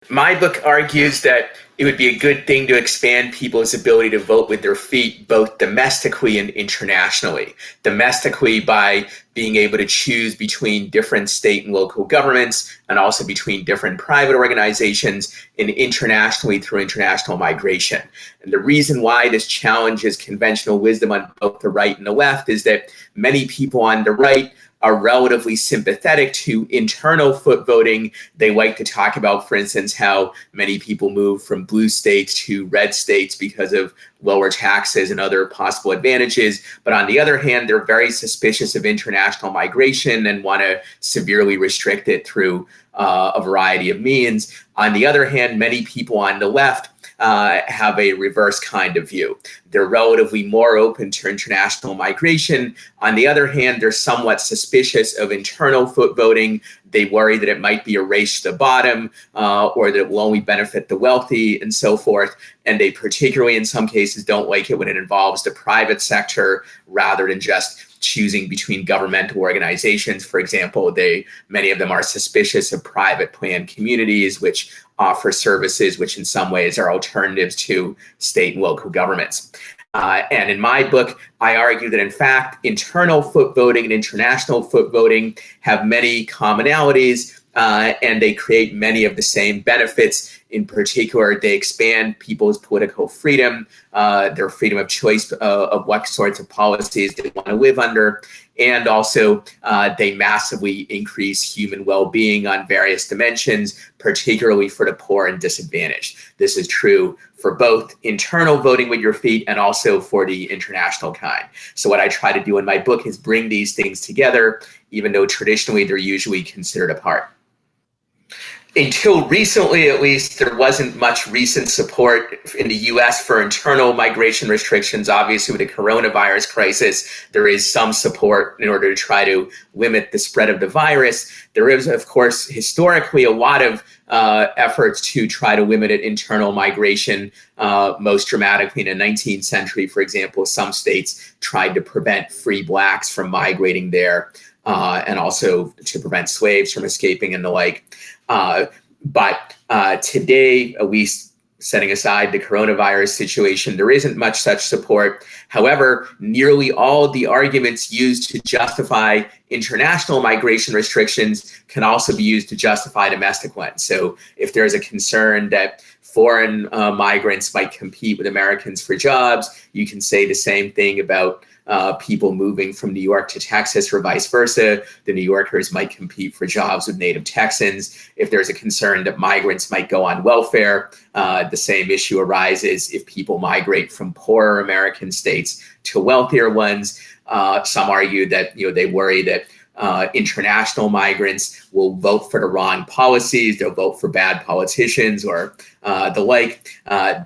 My book argues that it would be a good thing to expand people's ability to vote with their feet, both domestically and internationally. Domestically, by being able to choose between different state and local governments, and also between different private organizations, and internationally through international migration. And the reason why this challenges conventional wisdom on both the right and the left is that many people on the right are relatively sympathetic to internal foot voting. They like to talk about, for instance, how many people move from blue states to red states because of lower taxes and other possible advantages. But on the other hand, they're very suspicious of international migration and want to severely restrict it through a variety of means. On the other hand, many people on the left have a reverse kind of view. They're relatively more open to international migration. On the other hand, they're somewhat suspicious of internal foot voting. They worry that it might be a race to the bottom, or that it will only benefit the wealthy and so forth. And they particularly, in some cases, don't like it when it involves the private sector rather than just choosing between governmental organizations. For example, many of them are suspicious of private planned communities, which offer services which in some ways are alternatives to state and local governments. And in my book, I argue that in fact, internal foot voting and international foot voting have many commonalities, and they create many of the same benefits. In particular, they expand people's political freedom, their freedom of choice of what sorts of policies they want to live under. And also, they massively increase human well-being on various dimensions, particularly for the poor and disadvantaged. This is true for both internal voting with your feet and also for the international kind. So what I try to do in my book is bring these things together, even though traditionally they're usually considered apart. Until recently, at least, there wasn't much recent support in the US for internal migration restrictions. Obviously, with the coronavirus crisis, there is some support in order to try to limit the spread of the virus. There is, of course, historically a lot of efforts to try to limit internal migration. Most dramatically in the 19th century, for example, some states tried to prevent free blacks from migrating there, and also to prevent slaves from escaping and the like. But today, at least setting aside the coronavirus situation, there isn't much such support. However, nearly all of the arguments used to justify international migration restrictions can also be used to justify domestic ones. So if there's a concern that foreign migrants might compete with Americans for jobs, you can say the same thing about people moving from New York to Texas or vice versa. The New Yorkers might compete for jobs with native Texans. If there's a concern that migrants might go on welfare, the same issue arises if people migrate from poorer American states to wealthier ones. Some argue that they worry that international migrants will vote for the wrong policies, they'll vote for bad politicians or the like.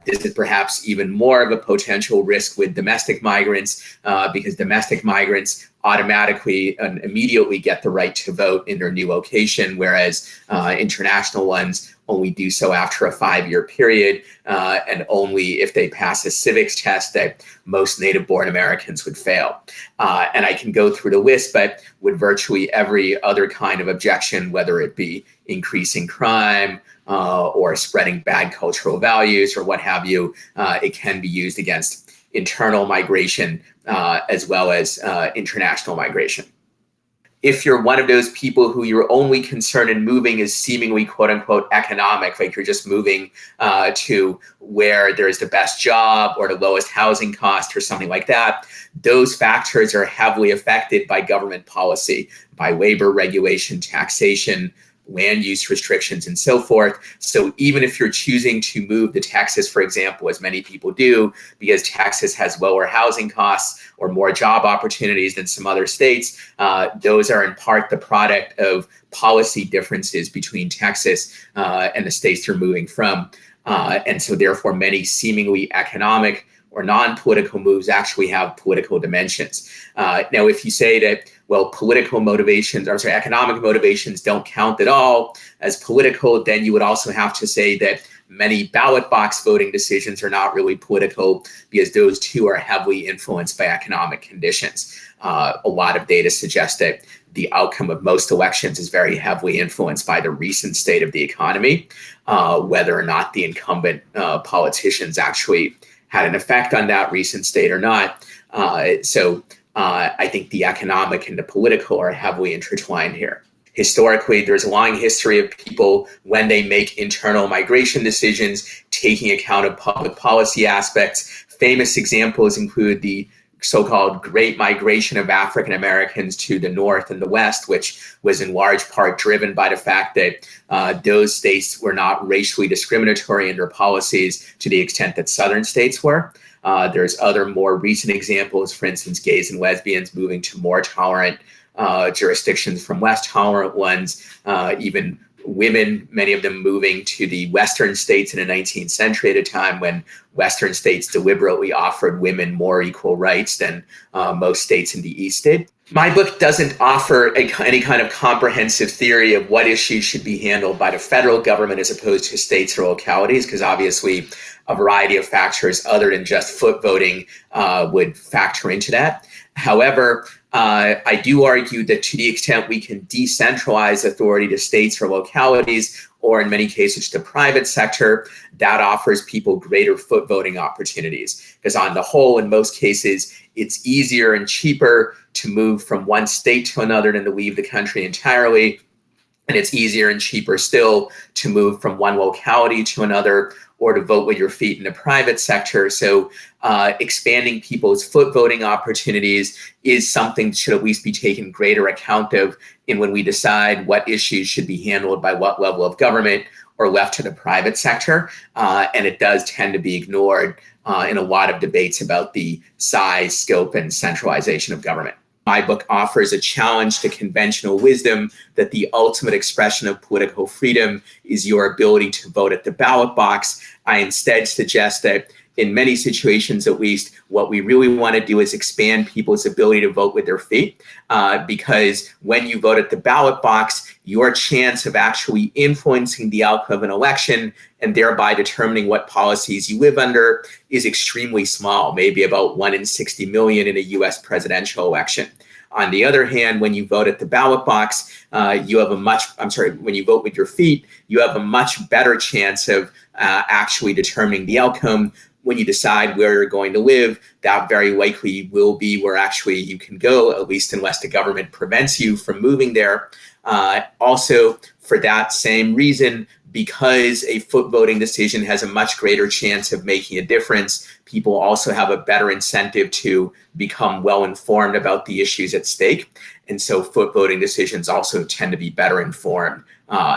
This is perhaps even more of a potential risk with domestic migrants, because domestic migrants automatically and immediately get the right to vote in their new location, whereas international ones only do so after a 5-year period, and only if they pass a civics test that most native-born Americans would fail. And I can go through the list, but with virtually every other kind of objection, whether it be increasing crime or spreading bad cultural values or what have you, it can be used against internal migration as well as international migration. If you're one of those people who your only concern in moving is seemingly quote unquote economic, like you're just moving to where there's the best job or the lowest housing cost or something like that, those factors are heavily affected by government policy, by labor regulation, taxation, land use restrictions, and so forth. So even if you're choosing to move to Texas, for example, as many people do, because Texas has lower housing costs or more job opportunities than some other states, those are in part the product of policy differences between Texas and the states they're moving from. And so therefore many seemingly economic or non-political moves actually have political dimensions. Now, if you say that, well, economic motivations don't count at all as political, then you would also have to say that many ballot box voting decisions are not really political, because those too are heavily influenced by economic conditions. A lot of data suggests that the outcome of most elections is very heavily influenced by the recent state of the economy, whether or not the incumbent politicians actually had an effect on that recent state or not. So I think the economic and the political are heavily intertwined here. Historically, there's a long history of people, when they make internal migration decisions, taking account of public policy aspects. Famous examples include the so-called Great Migration of African Americans to the North and the West, which was in large part driven by the fact that those states were not racially discriminatory in their policies to the extent that Southern states were. There's other more recent examples, for instance, gays and lesbians moving to more tolerant jurisdictions from less tolerant ones, even women, many of them moving to the Western states in the 19th century at a time when Western states deliberately offered women more equal rights than most states in the East did. My book doesn't offer any kind of comprehensive theory of what issues should be handled by the federal government as opposed to states or localities, because obviously a variety of factors other than just foot voting would factor into that. However, I do argue that to the extent we can decentralize authority to states or localities, or in many cases to private sector, that offers people greater foot voting opportunities. Because on the whole, in most cases, it's easier and cheaper to move from one state to another than to leave the country entirely. And it's easier and cheaper still to move from one locality to another or to vote with your feet in the private sector. So expanding people's foot voting opportunities is something that should at least be taken greater account of in when we decide what issues should be handled by what level of government or left to the private sector. And it does tend to be ignored in a lot of debates about the size, scope, and centralization of government. My book offers a challenge to conventional wisdom that the ultimate expression of political freedom is your ability to vote at the ballot box. I instead suggest that in many situations, at least, what we really want to do is expand people's ability to vote with their feet, because when you vote at the ballot box, your chance of actually influencing the outcome of an election and thereby determining what policies you live under is extremely small, maybe about 1 in 60 million in a US presidential election. On the other hand, when you vote at the ballot box, when you vote with your feet, you have a much better chance of actually determining the outcome. When you decide where you're going to live, that very likely will be where actually you can go, at least unless the government prevents you from moving there. Also, for that same reason, because a foot voting decision has a much greater chance of making a difference, people also have a better incentive to become well informed about the issues at stake. And so foot voting decisions also tend to be better informed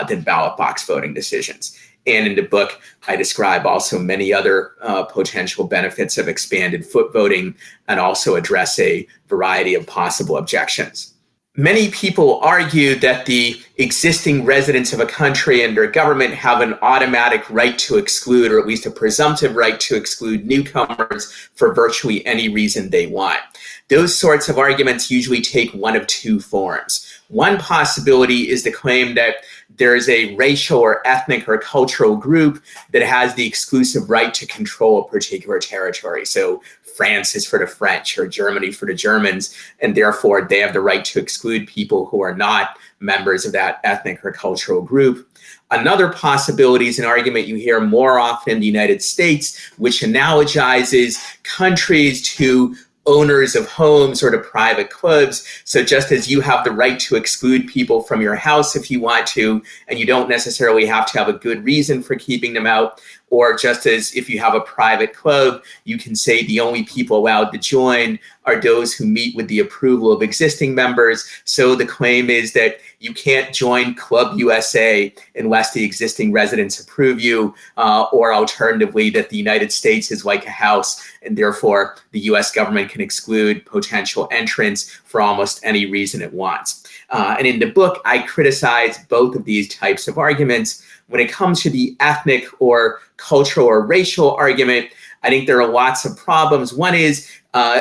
than ballot box voting decisions. And in the book, I describe also many other potential benefits of expanded foot voting and also address a variety of possible objections. Many people argue that the existing residents of a country and their government have an automatic right to exclude, or at least a presumptive right to exclude newcomers for virtually any reason they want. Those sorts of arguments usually take one of two forms. One possibility is the claim that there is a racial or ethnic or cultural group that has the exclusive right to control a particular territory. So France is for the French or Germany for the Germans, and therefore they have the right to exclude people who are not members of that ethnic or cultural group. Another possibility is an argument you hear more often in the United States, which analogizes countries to owners of homes or to private clubs. So just as you have the right to exclude people from your house if you want to, and you don't necessarily have to have a good reason for keeping them out, or just as if you have a private club, you can say the only people allowed to join are those who meet with the approval of existing members. So the claim is that you can't join Club USA unless the existing residents approve you, or alternatively, that the United States is like a house, and therefore the US government can exclude potential entrants for almost any reason it wants. And in the book, I criticize both of these types of arguments. When it comes to the ethnic or cultural or racial argument, I think there are lots of problems. One is,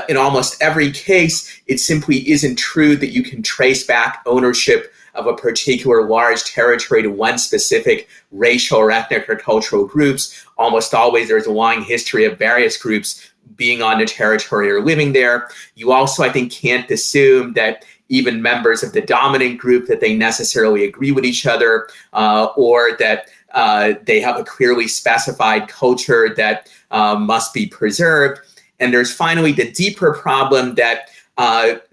in almost every case, it simply isn't true that you can trace back ownership of a particular large territory to one specific racial or ethnic or cultural groups. Almost always there's a long history of various groups being on the territory or living there. You also, I think, can't assume that even members of the dominant group, that they necessarily agree with each other, or that they have a clearly specified culture that must be preserved. And there's finally the deeper problem that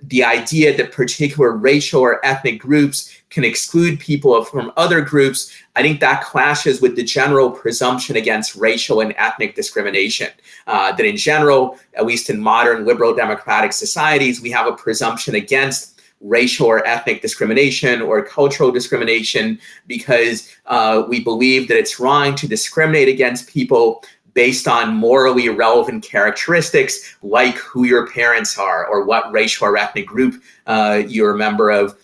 the idea that particular racial or ethnic groups can exclude people from other groups. I think that clashes with the general presumption against racial and ethnic discrimination. That in general, at least in modern liberal democratic societies, we have a presumption against racial or ethnic discrimination or cultural discrimination because we believe that it's wrong to discriminate against people based on morally irrelevant characteristics like who your parents are or what racial or ethnic group you're a member of.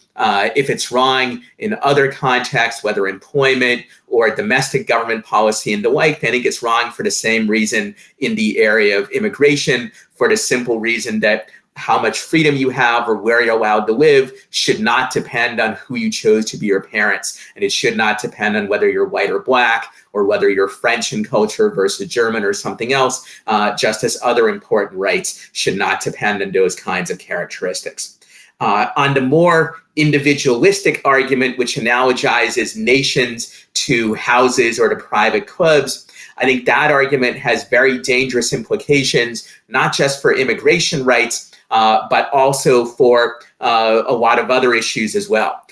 If it's wrong in other contexts, whether employment or domestic government policy and the like, I think it's wrong for the same reason in the area of immigration, for the simple reason that how much freedom you have or where you're allowed to live should not depend on who you chose to be your parents. And it should not depend on whether you're white or black or whether you're French in culture versus German or something else, just as other important rights should not depend on those kinds of characteristics. On the more individualistic argument, which analogizes nations to houses or to private clubs, I think that argument has very dangerous implications, not just for immigration rights, but also for a lot of other issues as well.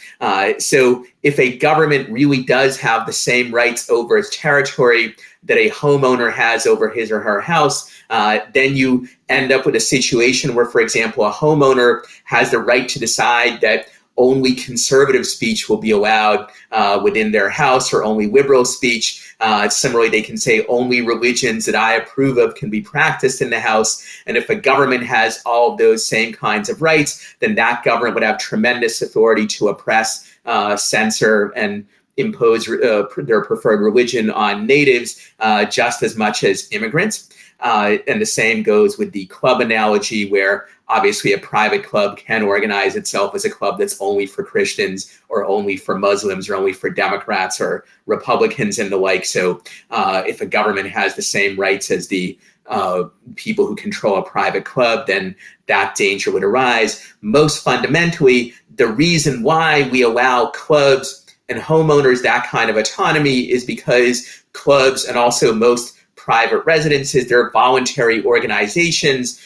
So if a government really does have the same rights over its territory that a homeowner has over his or her house, then you end up with a situation where, for example, a homeowner has the right to decide that only conservative speech will be allowed within their house or only liberal speech. Similarly, they can say only religions that I approve of can be practiced in the house. And if a government has all of those same kinds of rights, then that government would have tremendous authority to oppress, censor, and impose their preferred religion on natives just as much as immigrants. And the same goes with the club analogy, where obviously a private club can organize itself as a club that's only for Christians or only for Muslims or only for Democrats or Republicans and the like. So if a government has the same rights as the people who control a private club, then that danger would arise. Most fundamentally, the reason why we allow clubs and homeowners that kind of autonomy is because clubs and also most private residences, they're voluntary organizations.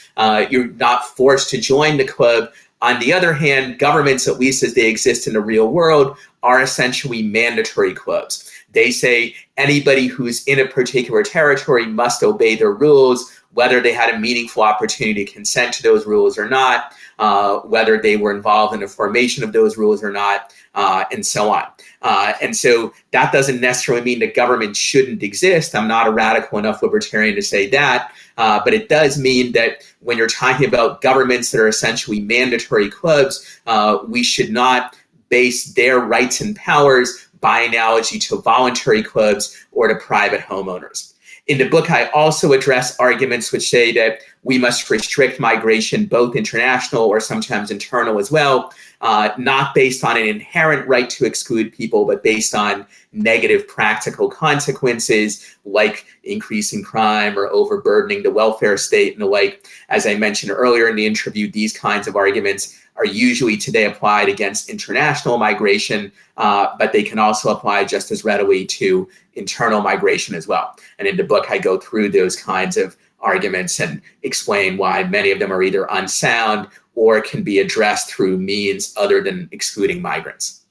You're not forced to join the club. On the other hand, governments, at least as they exist in the real world, are essentially mandatory clubs. They say anybody who's in a particular territory must obey their rules, whether they had a meaningful opportunity to consent to those rules or not, whether they were involved in the formation of those rules or not, and so on. And so that doesn't necessarily mean the government shouldn't exist. I'm not a radical enough libertarian to say that, but it does mean that when you're talking about governments that are essentially mandatory clubs, we should not base their rights and powers by analogy to voluntary clubs or to private homeowners. In the book, I also address arguments which say that we must restrict migration, both international or sometimes internal as well, not based on an inherent right to exclude people, but based on negative practical consequences like increasing crime or overburdening the welfare state and the like. As I mentioned earlier in the interview, these kinds of arguments are usually today applied against international migration, but they can also apply just as readily to internal migration as well. And in the book, I go through those kinds of arguments and explain why many of them are either unsound or can be addressed through means other than excluding migrants.